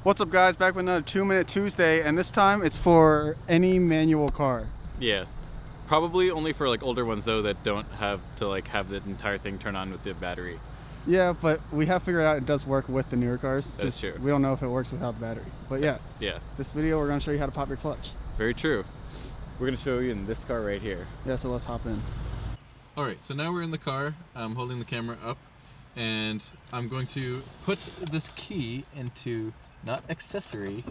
What's up guys, back with another 2-Minute Tuesday, and this time it's for any manual car. Yeah, probably only for like older ones though that don't have to like have the entire thing turn on with the battery. Yeah, but we have figured out it does work with the newer cars. That's true. We don't know if it works without the battery. But yeah, this video we're going to show you how to pop your clutch. Very true. We're going to show you in this car right here. Yeah, so let's hop in. Alright, so now we're in the car. I'm holding the camera up and I'm going to put this key into not accessory,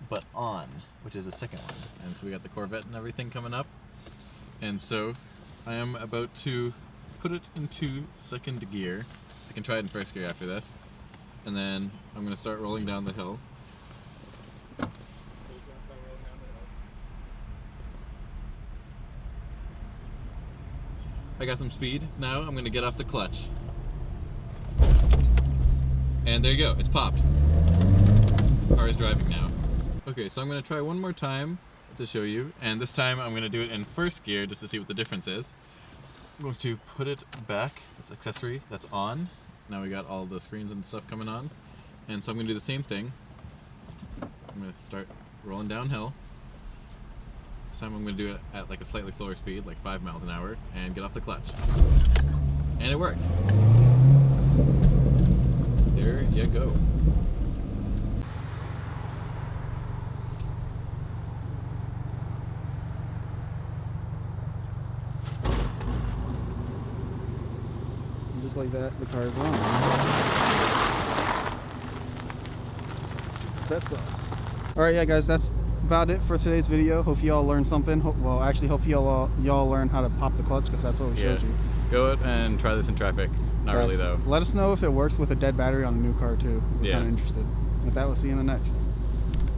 but on, which is the second one. And so we got the Corvette and everything coming up. And so I am about to put it into second gear. I can try it in first gear after this. And then I'm going to start rolling down the hill. I got some speed. Now I'm going to get off the clutch. And there you go, it's popped. The car is driving now. Okay, so I'm going to try one more time to show you. And this time I'm going to do it in first gear just to see what the difference is. I'm going to put it back. It's accessory, that's on. Now we got all the screens and stuff coming on. And so I'm going to do the same thing. I'm going to start rolling downhill. This time I'm going to do it at like a slightly slower speed, like 5 miles an hour, and get off the clutch. And it worked. There you go. And just like that, the car is on. That's us. Alright, yeah guys, that's about it for today's video. Hope you all learned something. Hope y'all learn how to pop the clutch, because that's what we showed you. Go out and try this in traffic. Not really though. Let us know if it works with a dead battery on a new car too. We're kind of interested. With that, we'll see you in the next.